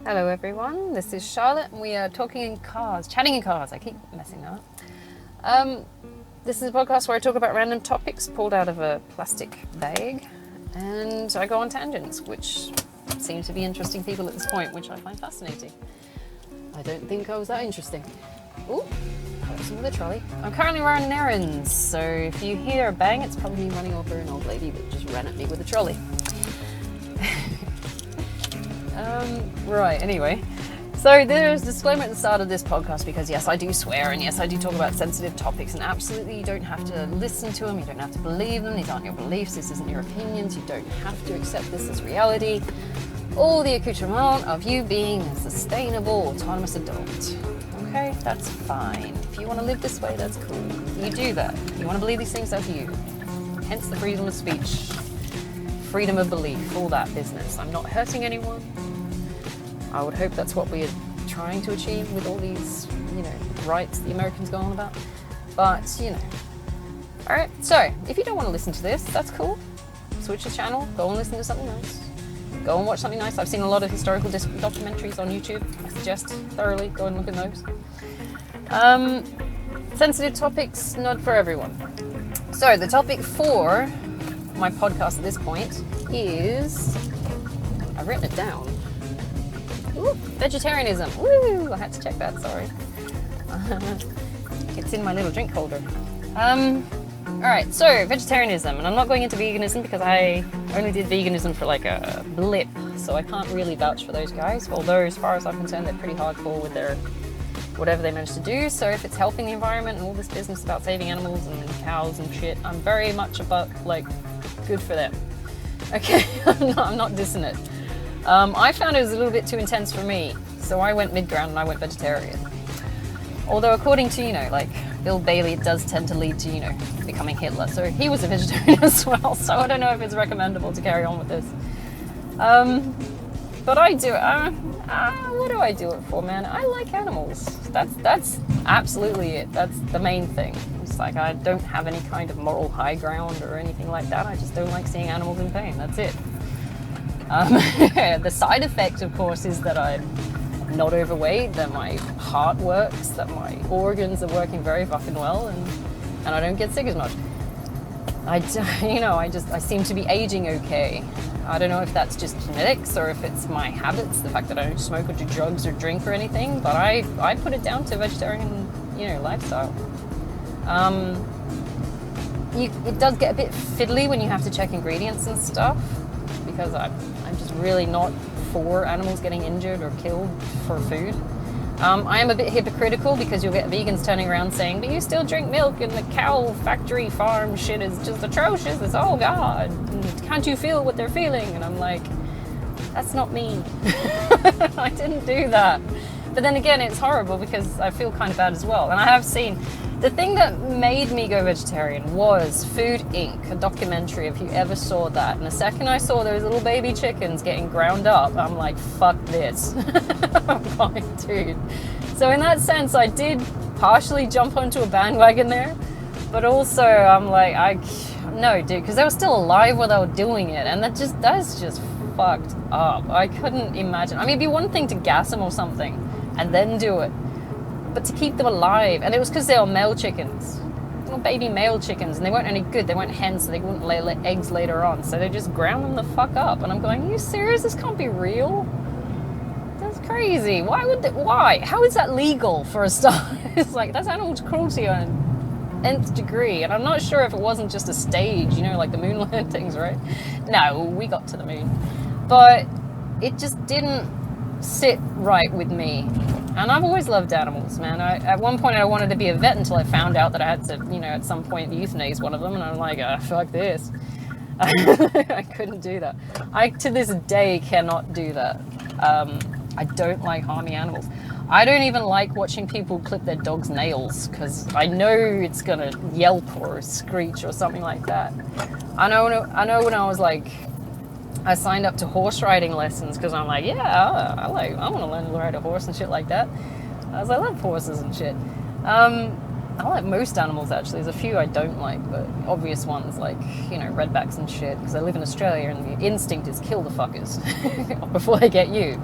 Hello everyone, this is Charlotte and we are chatting in cars, I keep messing that up. This is a podcast where I talk about random topics pulled out of a plastic bag and I go on tangents, which seem to be interesting people at this point, which I find fascinating. I don't think I was that interesting. Ooh, closing with a trolley. I'm currently running errands, so if you hear a bang, it's probably me running over an old lady that just ran at me with a trolley. Right, anyway. So there's a disclaimer at the start of this podcast because yes, I do swear and yes, I do talk about sensitive topics and absolutely you don't have to listen to them, you don't have to believe them, these aren't your beliefs, this isn't your opinions, you don't have to accept this as reality. All the accoutrement of you being a sustainable, autonomous adult. Okay, that's fine. If you want to live this way, that's cool. You do that. You want to believe these things, that's you. Hence the freedom of speech, freedom of belief, all that business. I'm not hurting anyone. I would hope that's what we're trying to achieve with all these, rights the Americans go on about. But, Alright, so, if you don't want to listen to this, that's cool. Switch the channel, go and listen to something else. Go and watch something nice. I've seen a lot of historical documentaries on YouTube. I suggest thoroughly go and look at those. Sensitive topics, not for everyone. So, the topic for my podcast at this point is... I've written it down. Ooh, vegetarianism. Woo! I had to check that, sorry. It's in my little drink holder. Alright, so vegetarianism. And I'm not going into veganism because I only did veganism for like a blip. So I can't really vouch for those guys. Although, as far as I'm concerned, they're pretty hardcore with their whatever they manage to do. So if it's helping the environment and all this business about saving animals and cows and shit, I'm very much about, good for them. Okay, I'm not dissing it. I found it was a little bit too intense for me, so I went mid-ground and I went vegetarian. Although according to, Bill Bailey, it does tend to lead to, becoming Hitler. So he was a vegetarian as well, so I don't know if it's recommendable to carry on with this. But I do what do I do it for, man? I like animals. That's absolutely it. That's the main thing. It's like I don't have any kind of moral high ground or anything like that. I just don't like seeing animals in pain. That's it. The side effect, of course, is that I'm not overweight, that my heart works, that my organs are working very fucking well, and I don't get sick as much. I seem to be aging okay. I don't know if that's just genetics or if it's my habits, the fact that I don't smoke or do drugs or drink or anything, but I put it down to vegetarian, lifestyle. It does get a bit fiddly when you have to check ingredients and stuff, because I'm just really not for animals getting injured or killed for food. I am a bit hypocritical because you'll get vegans turning around saying, but you still drink milk and the cow factory farm shit is just atrocious, it's oh god, and can't you feel what they're feeling? And I'm like, that's not me. I didn't do that. But then again, it's horrible because I feel kind of bad as well. And I have seen, the thing that made me go vegetarian was Food Inc., a documentary, if you ever saw that. And the second I saw those little baby chickens getting ground up, I'm like, fuck this. I'm like, dude. So in that sense, I did partially jump onto a bandwagon there. But also, I'm like, no, dude, because they were still alive while they were doing it. And that's just fucked up. I couldn't imagine. I mean, it'd be one thing to gas them or something and then do it. But to keep them alive, and it was because they were male chickens, little baby male chickens, and they weren't any good. They weren't hens, so they wouldn't lay eggs later on. So they just ground them the fuck up. And I'm going, are you serious? This can't be real. That's crazy. Why? How is that legal for a start? It's like, that's animal cruelty on nth degree. And I'm not sure if it wasn't just a stage, like the moon landings, right? No, we got to the moon. But it just didn't sit right with me. And I've always loved animals, man. At one point I wanted to be a vet until I found out that I had to, at some point euthanize one of them, and I'm like, fuck this. I couldn't do that. I, to this day, cannot do that. I don't like harming animals. I don't even like watching people clip their dog's nails, because I know it's going to yelp or screech or something like that. I know when I was like, I signed up to horse riding lessons because I'm like, yeah, I want to learn to ride a horse and shit like that. I love horses and shit. I like most animals actually. There's a few I don't like, but obvious ones like, redbacks and shit, because I live in Australia and the instinct is kill the fuckers before they get you.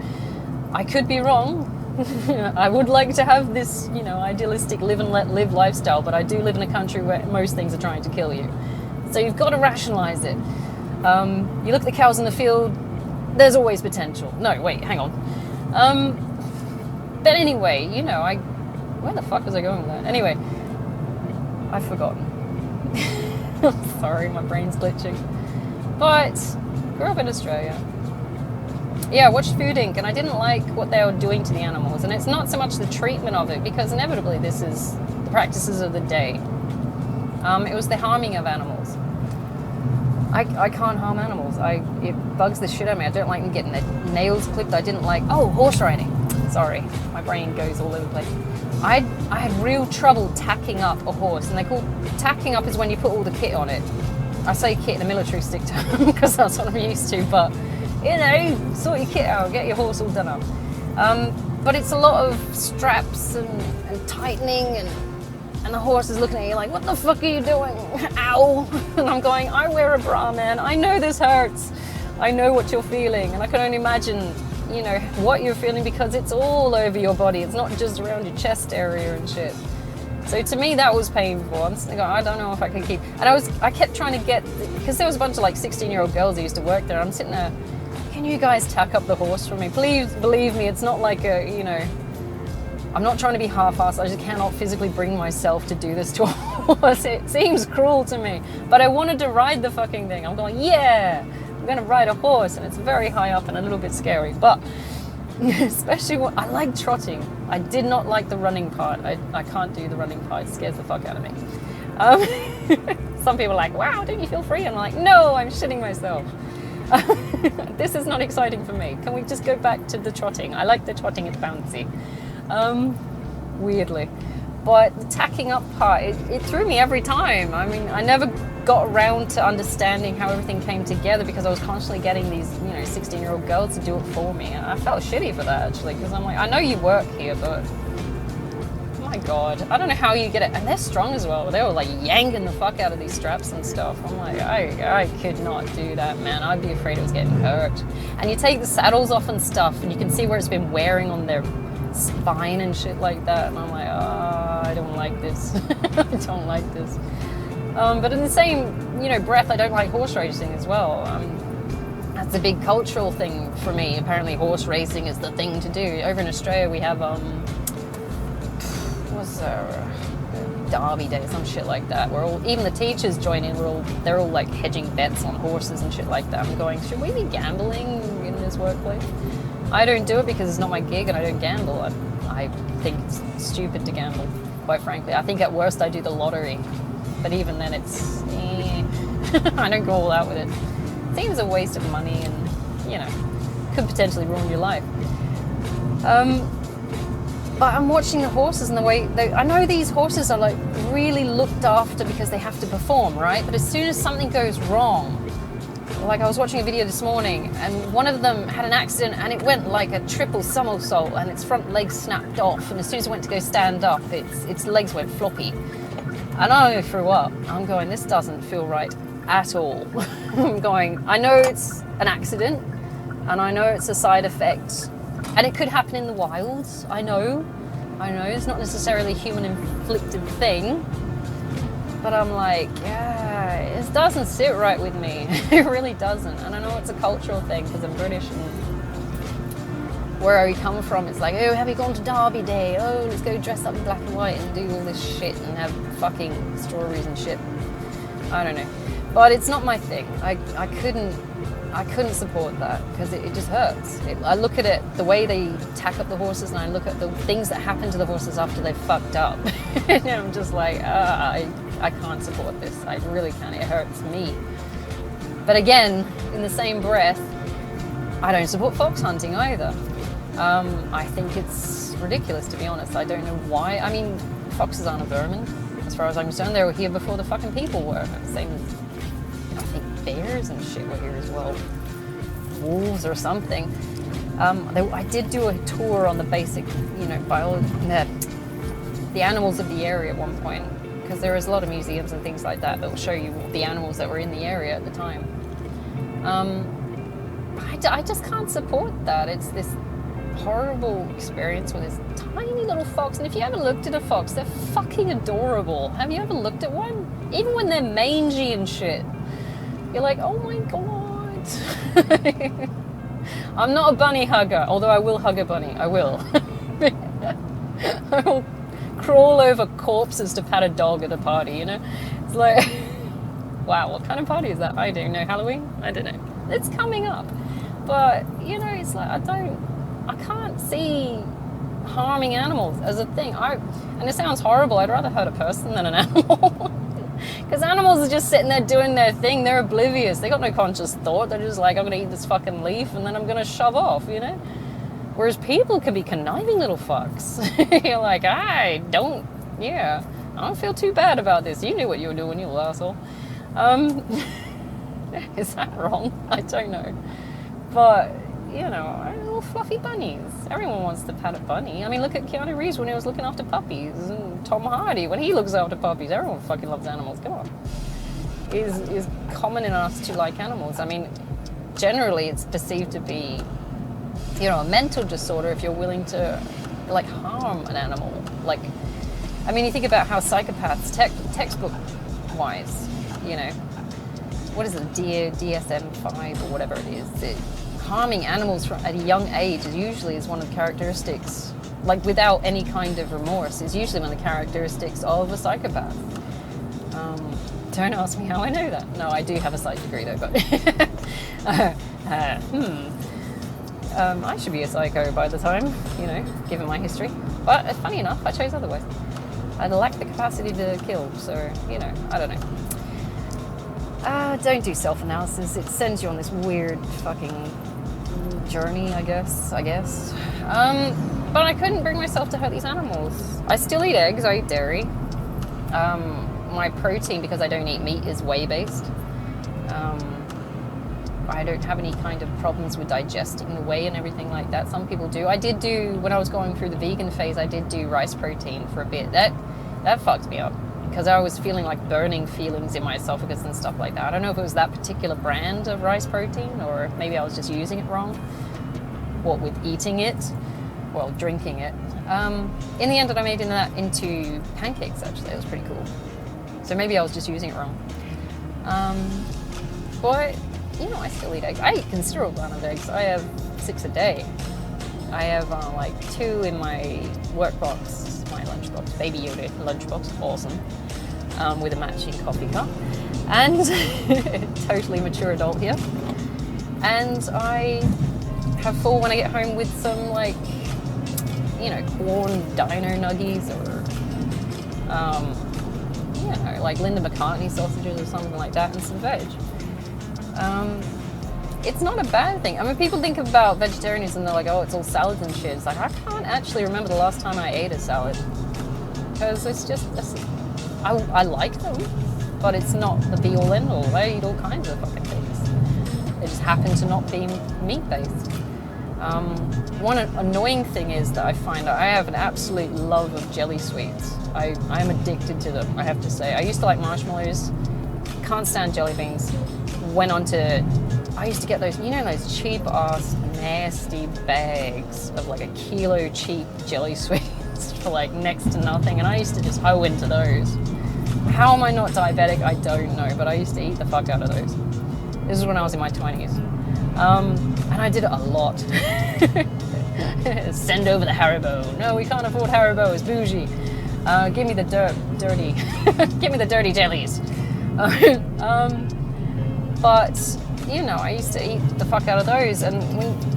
I could be wrong. I would like to have this, idealistic live and let live lifestyle, but I do live in a country where most things are trying to kill you. So you've got to rationalize it. You look at the cows in the field, there's always potential. No, wait, hang on. But anyway, where the fuck was I going with that? Anyway, I've forgotten. Sorry, my brain's glitching. But, grew up in Australia. Yeah, I watched Food Inc. and I didn't like what they were doing to the animals. And it's not so much the treatment of it, because inevitably this is the practices of the day. It was the harming of animals. I can't harm animals. It bugs the shit out of me. I don't like them getting their nails clipped. I didn't like... Oh, horse riding. Sorry, my brain goes all over the place. I had real trouble tacking up a horse. And they call... Tacking up is when you put all the kit on it. I say kit in a military stick term because that's what I'm used to. But, sort your kit out. Get your horse all done up. But it's a lot of straps and tightening and the horse is looking at you like, what the fuck are you doing? Ow! And I'm going, I wear a bra, man. I know this hurts. I know what you're feeling. And I can only imagine, what you're feeling, because it's all over your body. It's not just around your chest area and shit. So to me, that was painful. I'm sitting going, I don't know if I can keep... And I kept trying to get... Because there was a bunch of 16-year-old girls who used to work there. I'm sitting there, can you guys tack up the horse for me? Please believe me, it's not like I'm not trying to be half-assed. I just cannot physically bring myself to do this to a horse. It seems cruel to me. But I wanted to ride the fucking thing. I'm going, yeah, I'm going to ride a horse. And it's very high up and a little bit scary. But especially when I like trotting. I did not like the running part. I can't do the running part. It scares the fuck out of me. Some people are like, wow, don't you feel free? I'm like, no, I'm shitting myself. This is not exciting for me. Can we just go back to the trotting? I like the trotting. It's bouncy. Weirdly. But the tacking up part, it threw me every time. I mean, I never got around to understanding how everything came together because I was constantly getting these, 16-year-old girls to do it for me. And I felt shitty for that, actually, because I'm like, I know you work here, but oh my God, I don't know how you get it. And they're strong as well. They were like yanking the fuck out of these straps and stuff. I'm like, I could not do that, man. I'd be afraid it was getting hurt. And you take the saddles off and stuff, and you can see where it's been wearing on their spine and shit like that, and I'm like, I don't like this. I don't like this. But in the same, breath, I don't like horse racing as well. That's a big cultural thing for me. Apparently, horse racing is the thing to do. Over in Australia, we have Derby Day, some shit like that. Even the teachers join in. They're all like hedging bets on horses and shit like that. I'm going, should we be gambling in this workplace? I don't do it because it's not my gig and I don't gamble. I think it's stupid to gamble, quite frankly. I think at worst I do the lottery. But even then it's... I don't go all out with it. It seems a waste of money and, could potentially ruin your life. But I'm watching the horses and the way... I know these horses are really looked after because they have to perform, right? But as soon as something goes wrong... Like I was watching a video this morning and one of them had an accident and it went like a triple somersault and its front leg snapped off, and as soon as it went to go stand up, its legs went floppy. And I threw up. I'm going, this doesn't feel right at all. I'm going, I know it's an accident and I know it's a side effect and it could happen in the wild. I know, it's not necessarily a human inflicted thing. But I'm like, yeah, it doesn't sit right with me. It really doesn't. And I know it's a cultural thing because I'm British and where we come from, it's like, oh, have you gone to Derby Day? Oh, let's go dress up in black and white and do all this shit and have fucking strawberries and shit. I don't know. But it's not my thing. I couldn't support that because it just hurts. I look at it, the way they tack up the horses, and I look at the things that happen to the horses after they've fucked up. And I'm just like, I can't support this. I really can't. It hurts me. But again, in the same breath, I don't support fox hunting either. I think it's ridiculous, to be honest. I don't know why. I mean, foxes aren't a vermin. As far as I'm concerned, they were here before the fucking people were. Same as, I think, bears and shit were here as well. Wolves or something. I did do a tour on the basic, biology, the animals of the area at one point, because there is a lot of museums and things like that that will show you the animals that were in the area at the time. I just can't support that. It's this horrible experience with this tiny little fox. And if you haven't looked at a fox, they're fucking adorable. Have you ever looked at one? Even when they're mangy and shit, you're like, oh my god. I'm not a bunny hugger, although I will hug a bunny. I will. I will crawl over corpses to pat a dog at a party, you know? It's like, wow, what kind of party is that? I don't know. Halloween? I don't know. It's coming up. But, you know, it's like, I can't see harming animals as a thing. And it sounds horrible. I'd rather hurt a person than an animal. Because animals are just sitting there doing their thing. They're oblivious. They got no conscious thought. They're just like, I'm going to eat this fucking leaf and then I'm going to shove off, you know? Whereas people can be conniving little fucks. You're like, I don't feel too bad about this. You knew what you were doing, you little asshole. Is that wrong? I don't know. But, you know, little fluffy bunnies. Everyone wants to pat a bunny. I mean, look at Keanu Reeves when he was looking after puppies, and Tom Hardy when he looks after puppies. Everyone fucking loves animals. Come on. It's common in us to like animals. I mean, generally it's perceived to be, you know, a mental disorder if you're willing to, like, harm an animal. Like, I mean, you think about how psychopaths, textbook-wise, you know, what is it, DSM-5 or whatever it is, harming animals at a young age is one of the characteristics, like without any kind of remorse, is usually one of the characteristics of a psychopath. Don't ask me how I know that. No, I do have a psych degree though, but I should be a psycho by the time, you know, given my history. But funny enough, I chose otherwise. I lack the capacity to kill, so, you know, I don't know. Don't do self-analysis. It sends you on this weird fucking journey, I guess. But I couldn't bring myself to hurt these animals. I still eat eggs, I eat dairy. My protein, because I don't eat meat, is whey-based. I don't have any kind of problems with digesting the whey and everything like that. Some people do. I did do, when I was going through the vegan phase, I did do rice protein for a bit. That fucked me up, because I was feeling like burning feelings in my esophagus and stuff like that. I don't know if it was that particular brand of rice protein, or maybe I was just using it wrong. What with eating it, well, drinking it. In the end, I made that into pancakes, actually. It was pretty cool. So maybe I was just using it wrong. But, you know, I still eat eggs. I eat a considerable amount of eggs. I have 6 a day. I have like 2 in my work box, my lunchbox, Baby Yoda lunchbox, awesome, with a matching coffee cup, and totally mature adult here. And I have 4 when I get home with some, like, you know, corn dino nuggies, or you know, like Linda McCartney sausages or something like that, and some veg. It's not a bad thing. I mean, people think about vegetarianism and they're like, oh, it's all salads and shit. It's like, I can't actually remember the last time I ate a salad, because I like them, but it's not the be all end all. I eat all kinds of fucking things. They just happen to not be meat based. One annoying thing is that I find I have an absolute love of jelly sweets. I'm addicted to them, I have to say. I used to like marshmallows, can't stand jelly beans. I used to get those, you know, those cheap ass nasty bags of like a kilo cheap jelly sweets for like next to nothing, and I used to just hoe into those. How am I not diabetic? I don't know, but I used to eat the fuck out of those. This is when I was in my 20s. And I did it a lot. Send over the Haribo. No, we can't afford Haribo, it's bougie. Give me the dirty, give me the dirty jellies. But, you know, I used to eat the fuck out of those, and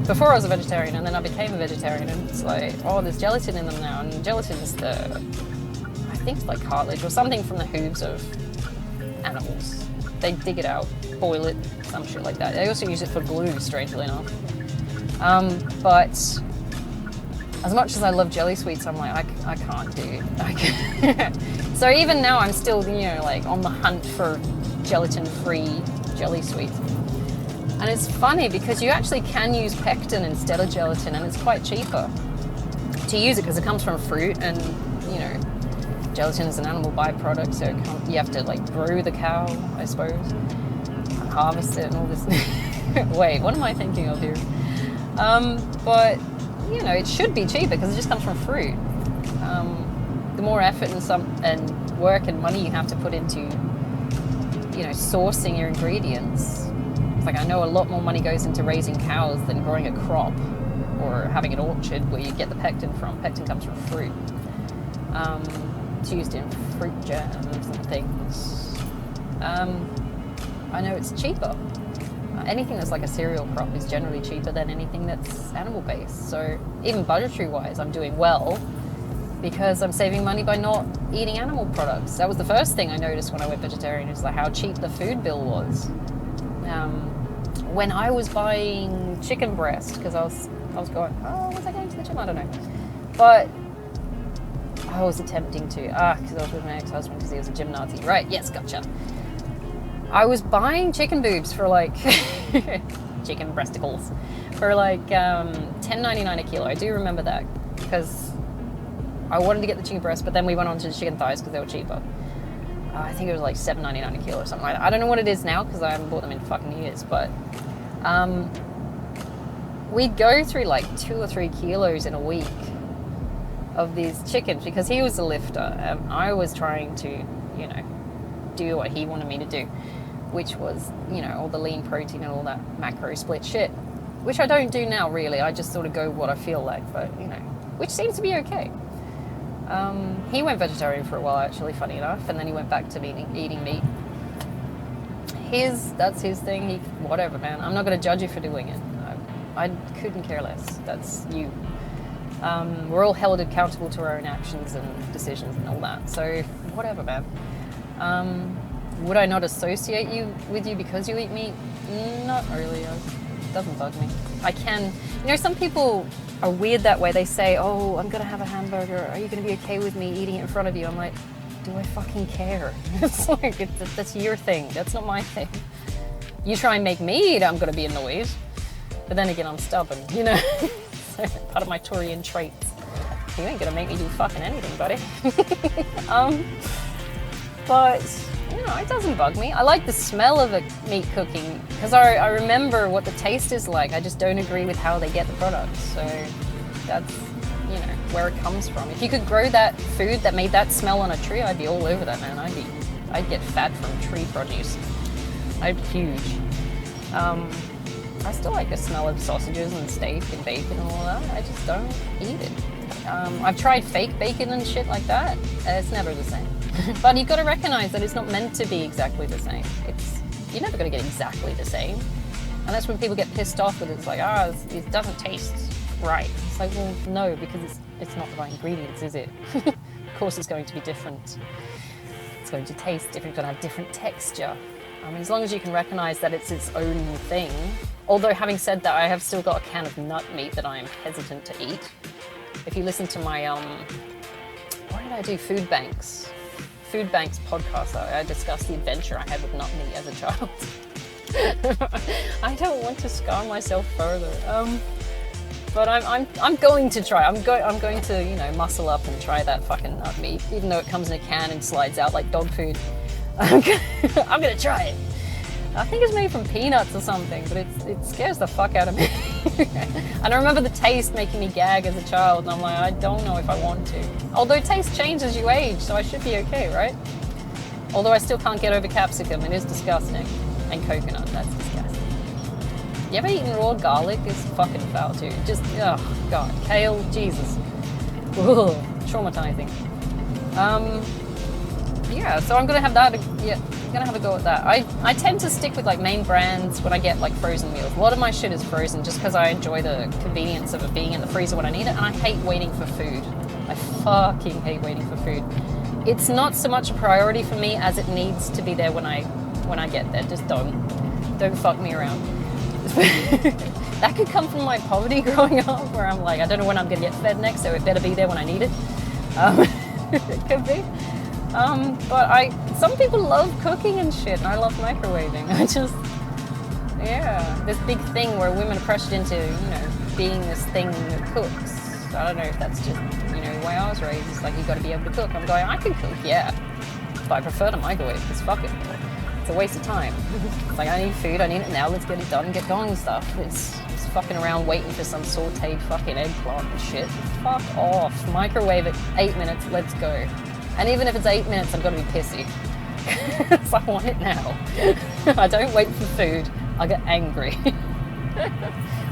before I was a vegetarian, and then I became a vegetarian, and it's like, oh, there's gelatin in them now, and gelatin is I think it's like cartilage or something from the hooves of animals. They dig it out, boil it, some shit like that. They also use it for glue, strangely enough. But as much as I love jelly sweets, I'm like, I can't do it. So even now, I'm still, you know, like on the hunt for gelatin-free jelly sweets. And it's funny because you actually can use pectin instead of gelatin, and it's quite cheaper to use it because it comes from fruit, and, you know, gelatin is an animal byproduct, so you have to like brew the cow, I suppose, and harvest it and all this. Wait, what am I thinking of here? But you know, it should be cheaper because it just comes from fruit. The more effort and work and money you have to put into, you know, sourcing your ingredients. It's like I know a lot more money goes into raising cows than growing a crop or having an orchard where you get the pectin from. Pectin comes from fruit. It's used in fruit jams and things. I know it's cheaper. Anything that's like a cereal crop is generally cheaper than anything that's animal based. So even budgetary wise, I'm doing well because I'm saving money by not eating animal products. That was the first thing I noticed when I went vegetarian, is like how cheap the food bill was. When I was buying chicken breast, because I was going, was I going to the gym? I don't know. But I was attempting to, because I was with my ex-husband because he was a gym Nazi. Right, yes, gotcha. I was buying chicken boobs for like, chicken breasticles, for like $10.99 a kilo. I do remember that because I wanted to get the chicken breast, but then we went on to the chicken thighs because they were cheaper. I think it was like $7.99 a kilo or something like that. I don't know what it is now because I haven't bought them in fucking years, but we'd go through like 2 or 3 kilos in a week of these chickens because he was a lifter and I was trying to, you know, do what he wanted me to do, which was, you know, all the lean protein and all that macro split shit, which I don't do now really. I just sort of go what I feel like, but, you know, which seems to be okay. He went vegetarian for a while, actually, funny enough, and then he went back to eating meat. That's his thing. Whatever, man. I'm not going to judge you for doing it. I couldn't care less. That's you. We're all held accountable to our own actions and decisions and all that. So whatever, man. Would I not associate with you because you eat meat? Not really. It doesn't bug me. I can. You know, some people are weird that way. They say, "Oh, I'm gonna have a hamburger. Are you gonna be okay with me eating it in front of you?" I'm like, do I fucking care? It's like, that's your thing. That's not my thing. You try and make me eat, I'm gonna be annoyed. But then again, I'm stubborn, you know? So, part of my Taurian traits. You ain't gonna make me do fucking anything, buddy. But, you know, it doesn't bug me. I like the smell of a meat cooking because I remember what the taste is like. I just don't agree with how they get the products. So that's, you know, where it comes from. If you could grow that food that made that smell on a tree, I'd be all over that, man. I'd get fat from tree produce. I'd be huge. I still like the smell of sausages and steak and bacon and all that. I just don't eat it. I've tried fake bacon and shit like that. It's never the same. But you've got to recognize that it's not meant to be exactly the same. You're never going to get exactly the same. And that's when people get pissed off with it. It's like, it doesn't taste right. It's like, well, no, because it's not the right ingredients, is it? Of course it's going to be different. It's going to taste different. It's going to have different texture. I mean, as long as you can recognize that it's its own thing. Although, having said that, I have still got a can of nut meat that I am hesitant to eat. If you listen to my, what did I do? Food Banks podcast, I discussed the adventure I had with nut meat as a child. I don't want to scar myself further. But I'm going to try. I'm going to, you know, muscle up and try that fucking nut meat, even though it comes in a can and slides out like dog food. I'm gonna try it. I think it's made from peanuts or something, but it scares the fuck out of me. And I remember the taste making me gag as a child, and I'm like, I don't know if I want to. Although taste changes as you age, so I should be okay, right? Although I still can't get over capsicum, it is disgusting. And coconut, that's disgusting. You ever eaten raw garlic? It's fucking foul too. Just, oh god, kale, Jesus. Ugh, traumatizing. Yeah, so I'm gonna have that. Yeah, I'm gonna have a go at that. I tend to stick with like main brands when I get like frozen meals. A lot of my shit is frozen just because I enjoy the convenience of it being in the freezer when I need it, and I hate waiting for food. I fucking hate waiting for food. It's not so much a priority for me as it needs to be there when I get there. Just don't fuck me around. That could come from my poverty growing up, where I'm like, I don't know when I'm gonna get fed next, so it better be there when I need it. It could be. But some people love cooking and shit, and I love microwaving. This big thing where women are pressured into, you know, being this thing that cooks. I don't know if that's just, you know, the way I was raised. It's like, you got to be able to cook. I'm going, I can cook, yeah, but I prefer to microwave because fuck it. It's a waste of time. It's like, I need food, I need it now, let's get it done and get going and stuff. It's fucking around waiting for some sauteed fucking eggplant and shit. Fuck off. Microwave it 8 minutes, let's go. And even if it's 8 minutes, I'm gonna be pissy. So I want it now. I don't wait for food, I get angry.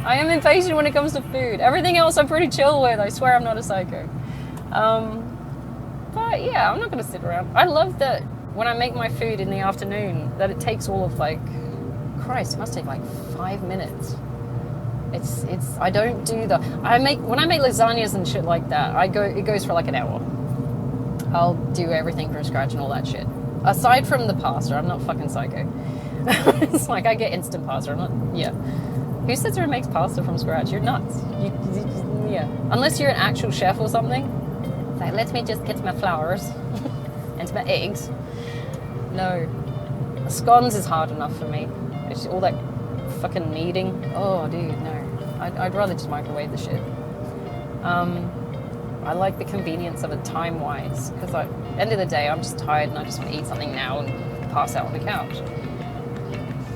I am impatient when it comes to food. Everything else I'm pretty chill with, I swear I'm not a psycho. But yeah, I'm not gonna sit around. I love that when I make my food in the afternoon, that it takes all of like, Christ, it must take like 5 minutes. I don't do when I make lasagnas and shit like that, it goes for like an hour. I'll do everything from scratch and all that shit. Aside from the pasta, I'm not fucking psycho. It's like I get instant pasta. Who sits there and makes pasta from scratch? You're nuts. Yeah. Unless you're an actual chef or something. It's like, let me just get my flours and my eggs. No. Scones is hard enough for me. It's all that fucking kneading. Oh, dude, no. I'd rather just microwave the shit. I like the convenience of it time-wise, because at the end of the day, I'm just tired and I just want to eat something now and pass out on the couch.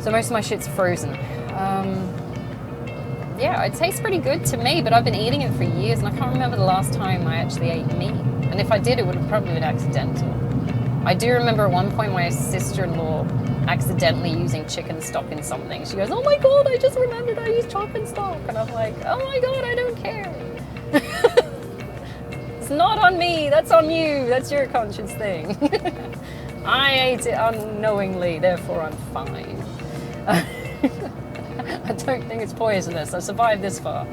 So most of my shit's frozen. Yeah, it tastes pretty good to me, but I've been eating it for years and I can't remember the last time I actually ate meat. And if I did, it would have probably been accidental. I do remember at one point my sister-in-law accidentally using chicken stock in something. She goes, oh my God, I just remembered I used chicken stock. And I'm like, oh my God, I don't care. It's not on me, that's on you. That's your conscience thing. I ate it unknowingly, therefore I'm fine. I don't think it's poisonous. I survived this far.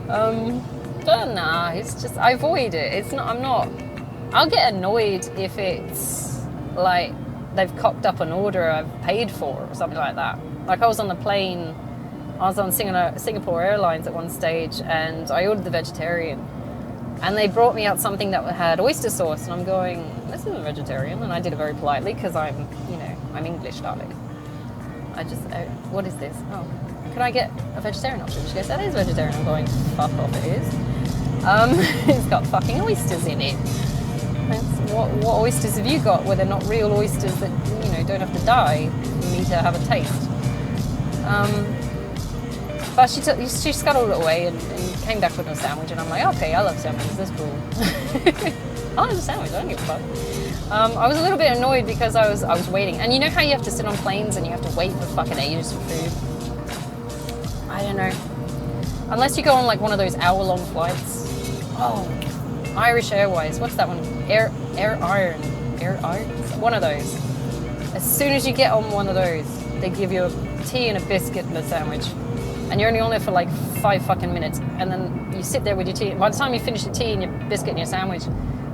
But nah, it's just, I avoid it. I'll get annoyed if it's like they've cocked up an order I've paid for or something like that. Like I was on the plane, I was on Singapore Airlines at one stage and I ordered the vegetarian. And they brought me out something that had oyster sauce and I'm going, this isn't vegetarian. And I did it very politely because I'm English, darling. What is this? Oh, could I get a vegetarian option? She goes, that is vegetarian. I'm going, fuck off, it is. It's got fucking oysters in it. What oysters have you got where they're not real oysters that, don't have to die for me to have a taste? But she scuttled it away and came back with a sandwich and I'm like, okay, I love sandwiches, that's cool. I love a sandwich, I don't give a fuck. I was a little bit annoyed because I was waiting. And you know how you have to sit on planes and you have to wait for fucking ages for food? I don't know. Unless you go on like one of those hour-long flights. Oh, Irish Airways, what's that one? Air Iron? One of those. As soon as you get on one of those, they give you a tea and a biscuit and a sandwich. And you're only on there for like 5 fucking minutes. And then you sit there with your tea. By the time you finish your tea and your biscuit and your sandwich,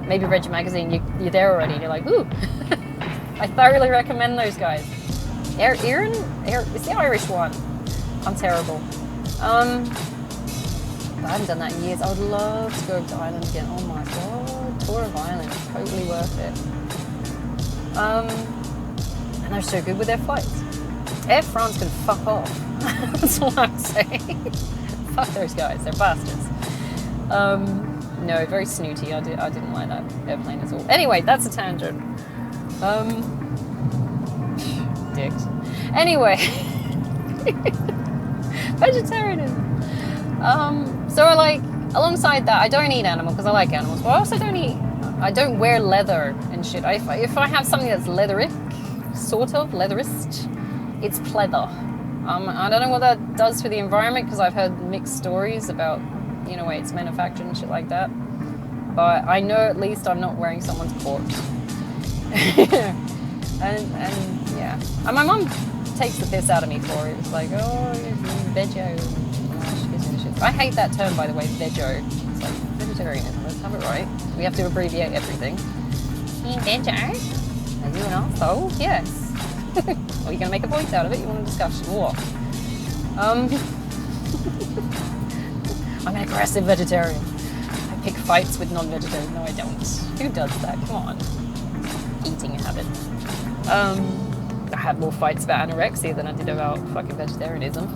maybe read your magazine, you're there already. And you're like, ooh. I thoroughly recommend those guys. It's the Irish one. I'm terrible. I haven't done that in years. I would love to go to Ireland again. Oh my God. Tour of Ireland. Totally worth it. And they're so good with their flights. Air France can fuck off. That's all I'm saying. Fuck those guys, they're bastards. No, very snooty. I didn't like that airplane at all. Anyway, that's a tangent. Dicks. Anyway, vegetarianism. So alongside that, I don't eat animals because I like animals, but I also I don't wear leather and shit. If I have something that's leatheric, sort of leatherist, it's pleather. I don't know what that does for the environment because I've heard mixed stories about, way it's manufactured and shit like that. But I know at least I'm not wearing someone's corpse. and yeah. And my mum takes the piss out of me for it. It's like, oh, veggie. I hate that term, by the way, veggie. It's like vegetarianism. Let's have it right. We have to abbreviate everything. Veggie? Are you an asshole? Yes. Are you going to make a point out of it? You want a discussion? What? I'm an aggressive vegetarian. I pick fights with non-vegetarians. No, I don't. Who does that? Come on. Eating habit. I had more fights about anorexia than I did about fucking vegetarianism.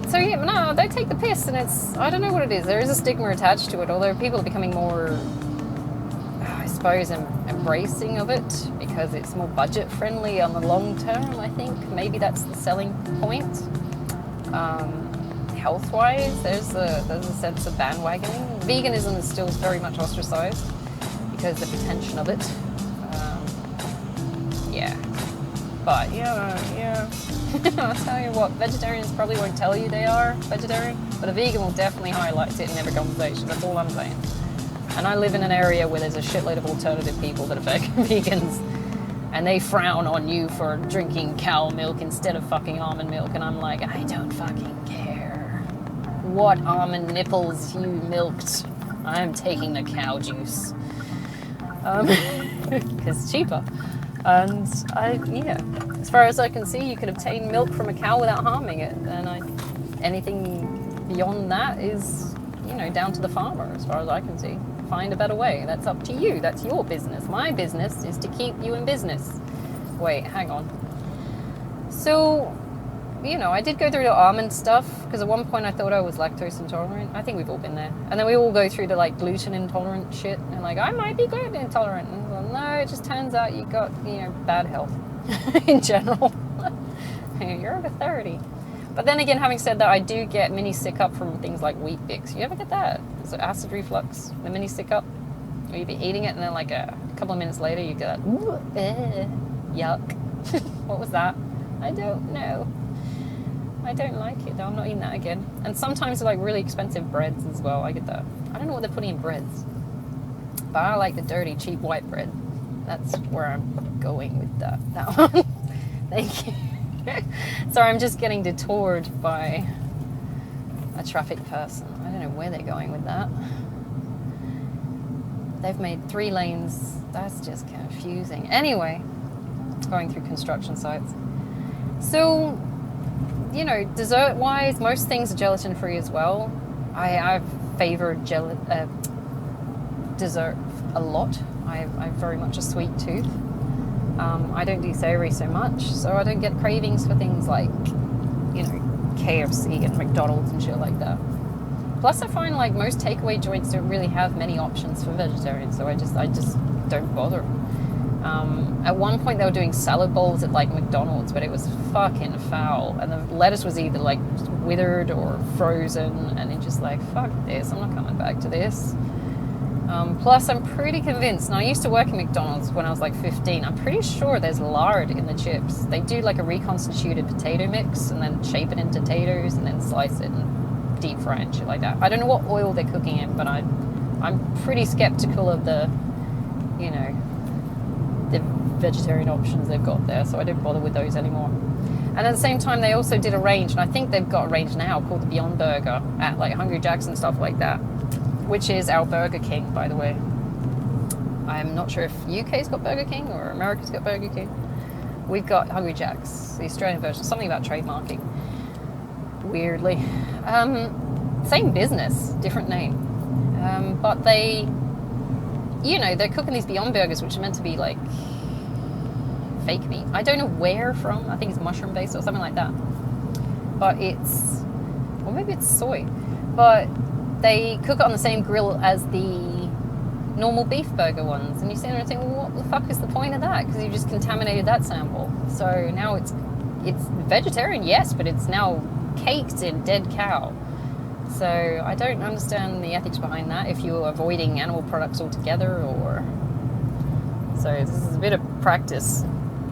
So yeah, no, they take the piss and I don't know what it is. There is a stigma attached to it, although people are becoming more, I suppose, embracing of it because it's more budget friendly on the long term, I think. Maybe that's the selling point. Health-wise, there's a sense of bandwagoning. Veganism is still very much ostracized because of the pretension of it. Yeah. But, yeah. I'll tell you what, vegetarians probably won't tell you they are vegetarian, but a vegan will definitely highlight it in every conversation. That's all I'm saying. And I live in an area where there's a shitload of alternative people that are vegans, and they frown on you for drinking cow milk instead of fucking almond milk, and I'm like, I don't fucking care what almond nipples you milked. I'm taking the cow juice. Because it's cheaper. And as far as I can see, you can obtain milk from a cow without harming it. And anything beyond that is, down to the farmer, as far as I can see. Find a better way. That's up to you. That's your business. My business is to keep you in business. Wait, hang on. So, I did go through the almond stuff, because at one point I thought I was lactose intolerant. I think we've all been there. And then we all go through the, gluten intolerant shit. And, I might be gluten intolerant. And well, no, it just turns out you got, bad health in general. You're over 30. But then again, having said that, I do get mini sick-up from things like Wheat Bix. You ever get that? So acid reflux, the mini sick-up? Or you'd be eating it, and then, a couple of minutes later, you get that, yuck. What was that? I don't know. I don't like it, though. I'm not eating that again. And sometimes they're really expensive breads as well. I get that. I don't know what they're putting in breads. But I like the dirty, cheap white bread. That's where I'm going with that one. Thank you. Sorry, I'm just getting detoured by a traffic person. I don't know where they're going with that. They've made 3 lanes. That's just confusing. Anyway, going through construction sites. So, dessert-wise, most things are gelatin-free as well. I've favoured dessert a lot. I'm very much a sweet tooth. I don't do savoury so much, so I don't get cravings for things like, KFC and McDonald's and shit like that. Plus, I find most takeaway joints don't really have many options for vegetarians, so I just don't bother. At one point, they were doing salad bowls at McDonald's, but it was fucking foul, and the lettuce was either withered or frozen, and it's just fuck this, I'm not coming back to this. Plus, I'm pretty convinced, and I used to work at McDonald's when I was 15, I'm pretty sure there's lard in the chips. They do a reconstituted potato mix and then shape it into taters and then slice it and deep fry and shit like that. I don't know what oil they're cooking in, but I'm pretty skeptical of the vegetarian options they've got there, so I don't bother with those anymore. And at the same time, they also did a range, and I think they've got a range now called the Beyond Burger at Hungry Jack's and stuff like that, which is our Burger King, by the way. I'm not sure if UK's got Burger King or America's got Burger King. We've got Hungry Jack's, the Australian version, something about trademarking, weirdly. Same business, different name. But they, they're cooking these Beyond Burgers, which are meant to be fake meat. I don't know where from. I think it's mushroom based or something like that. But or maybe it's soy. But they cook it on the same grill as the normal beef burger ones. And you stand there and think, well, what the fuck is the point of that? Because you just contaminated that sample. So now it's vegetarian, yes, but it's now caked in dead cow. So I don't understand the ethics behind that, if you're avoiding animal products altogether or... So this is a bit of practice,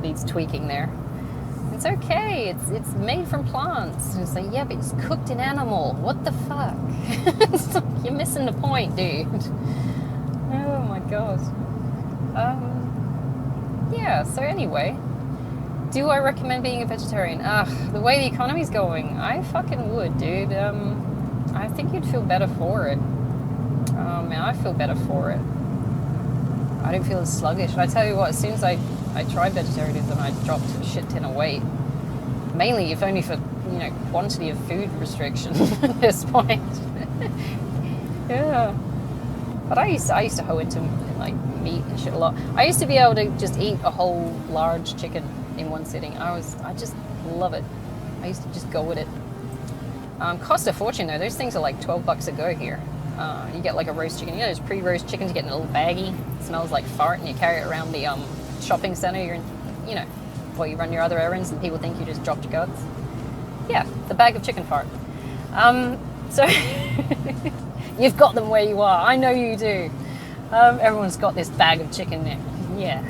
needs tweaking there. It's okay, it's made from plants. And it's yeah, but it's cooked in animal. What the fuck? You're missing the point, dude. Oh my god. Yeah, so anyway. Do I recommend being a vegetarian? The way the economy's going, I fucking would, dude. I think you'd feel better for it. Man, I feel better for it. I don't feel as sluggish. And I tell you what, as soon as I tried vegetarianism, I dropped a shit ton of weight. Mainly, if only for, quantity of food restriction at this point. Yeah. But I used to hoe into, meat and shit a lot. I used to be able to just eat a whole large chicken in one sitting. I just love it. I used to just go with it. Cost a fortune though. Those things are $12 a go here. You get a roast chicken. Those pre-roast chickens, you get in a little baggie. It smells like fart, and you carry it around the shopping center. You're in, while you run your other errands, and people think you just dropped your guts. Yeah, the bag of chicken fart. So you've got them where you are. I know you do. Everyone's got this bag of chicken neck. Yeah.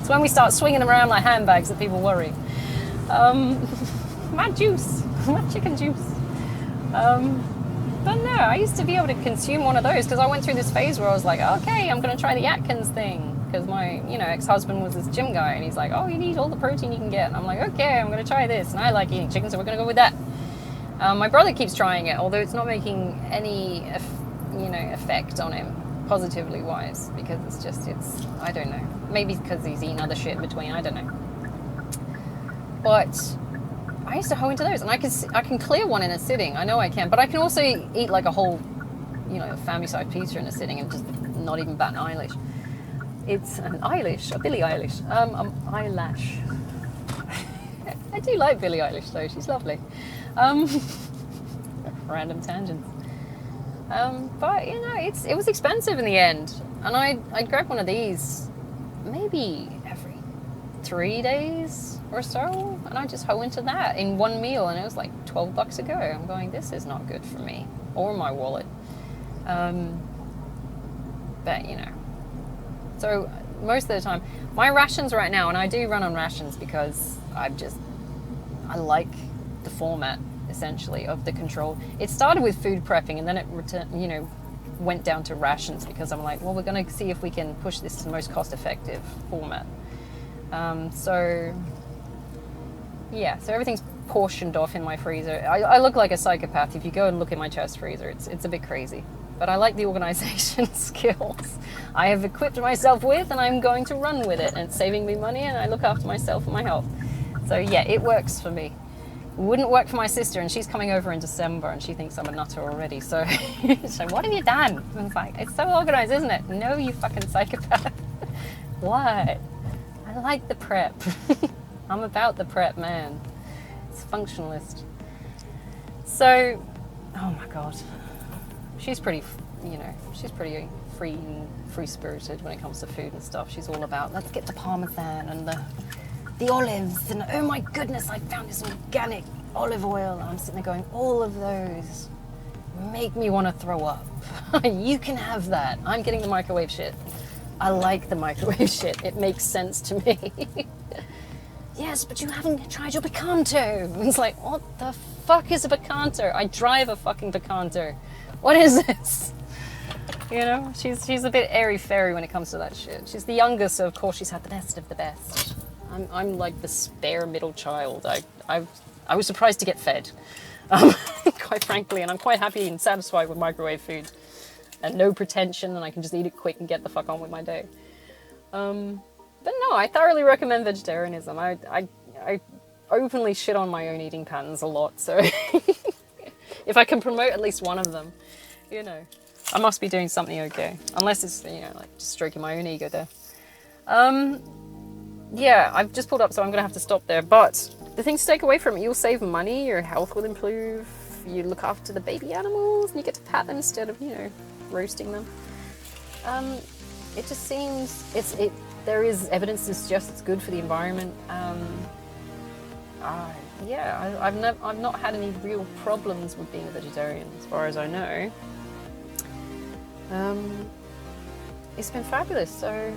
It's when we start swinging them around like handbags that people worry. My juice, my chicken juice. But no, I used to be able to consume one of those because I went through this phase where I was like, okay, I'm going to try the Atkins thing. Because my, ex-husband was this gym guy and he's like, oh, you need all the protein you can get. And I'm like, okay, I'm going to try this. And I like eating chicken, so we're going to go with that. My brother keeps trying it, although it's not making any, effect on him, positively wise, because I don't know. Maybe because he's eating other shit in between, I don't know. But I used to hoe into those, and I can clear one in a sitting. I know I can, but I can also eat like a whole, family-sized pizza in a sitting and just not even bat an eyelash. It's an eyelash, a Billie Eilish, eyelash. I do like Billie Eilish though; she's lovely. Random tangents. But it was expensive in the end, and I'd grab one of these maybe every 3 days or so, and I just hoe into that in one meal, and it was like $12 a go. I'm going, this is not good for me or my wallet. But so most of the time, my rations right now, and I do run on rations because I like the format essentially of the control. It started with food prepping, and then it went down to rations because I'm like, well, we're going to see if we can push this to the most cost-effective format. So everything's portioned off in my freezer. I look like a psychopath. If you go and look in my chest freezer, it's a bit crazy. But I like the organization skills I have equipped myself with, and I'm going to run with it. And it's saving me money, and I look after myself and my health. So yeah, it works for me. It wouldn't work for my sister, and she's coming over in December, and she thinks I'm a nutter already. So, what have you done? And it's like, it's so organized, isn't it? No, you fucking psychopath. What? I like the prep. I'm about the prep, man. It's functionalist. So, oh my God. She's pretty free-spirited when it comes to food and stuff. She's all about, let's get the parmesan and the olives, and oh my goodness, I found this organic olive oil. And I'm sitting there going, all of those make me want to throw up. You can have that. I'm getting the microwave shit. I like the microwave shit. It makes sense to me. Yes, but you haven't tried your picanto. It's like, what the fuck is a picanto? I drive a fucking picanto. What is this? She's a bit airy-fairy when it comes to that shit. She's the youngest, so of course she's had the best of the best. I'm like the spare middle child. I was surprised to get fed, quite frankly, and I'm quite happy and satisfied with microwave food, and no pretension, and I can just eat it quick and get the fuck on with my day. But no, I thoroughly recommend vegetarianism. I openly shit on my own eating patterns a lot, so if I can promote at least one of them, I must be doing something okay. Unless it's, like just stroking my own ego there. Yeah, I've just pulled up, so I'm going to have to stop there. But the things to take away from it, you'll save money, your health will improve, you look after the baby animals, and you get to pat them instead of, roasting them. It just seems, there is evidence to suggest it's good for the environment. I've not had any real problems with being a vegetarian, as far as I know. It's been fabulous, so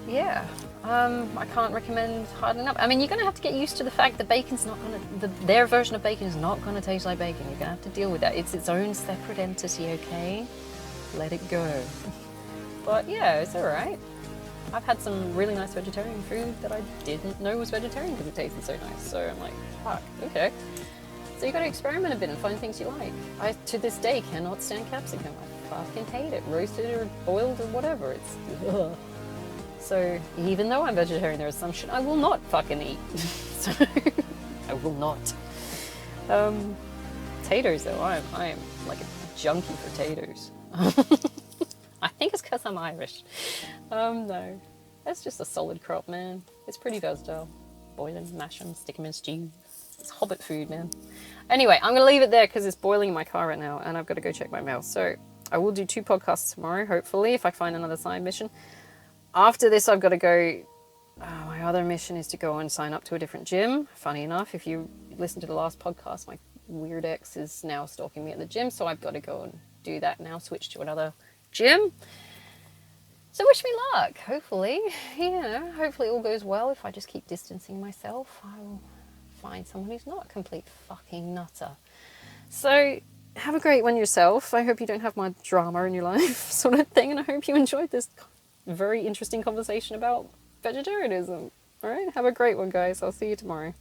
yeah. I can't recommend hardening up. I mean, you're going to have to get used to the fact that bacon's not going to, their version of bacon is not going to taste like bacon. You're going to have to deal with that. It's its own separate entity, okay? Let it go. But yeah, it's alright. I've had some really nice vegetarian food that I didn't know was vegetarian because it tasted so nice. So I'm like, fuck, okay. So you got to experiment a bit and find things you like. I, to this day, cannot stand capsicum. I fucking hate it. Roasted or boiled or whatever. It's ugh. So even though I'm vegetarian, there is some shit I will not fucking eat. So I will not. Taters though, I am like a junkie for taters. I think it's because I'm Irish. No, that's just a solid crop, man. It's pretty versatile. Boil them, mash them, stick them in stew. It's hobbit food, man. Anyway, I'm going to leave it there because it's boiling in my car right now and I've got to go check my mail. So I will do 2 podcasts tomorrow, hopefully, if I find another side mission. After this, I've got to go... Oh, my other mission is to go and sign up to a different gym. Funny enough, if you listen to the last podcast, my weird ex is now stalking me at the gym, so I've got to go and do that now, switch to another gym. So wish me luck, hopefully. Hopefully all goes well. If I just keep distancing myself, I will find someone who's not a complete fucking nutter. So have a great one yourself. I hope you don't have my drama in your life sort of thing, and I hope you enjoyed this very interesting conversation about vegetarianism. All right, have a great one, guys. I'll see you tomorrow.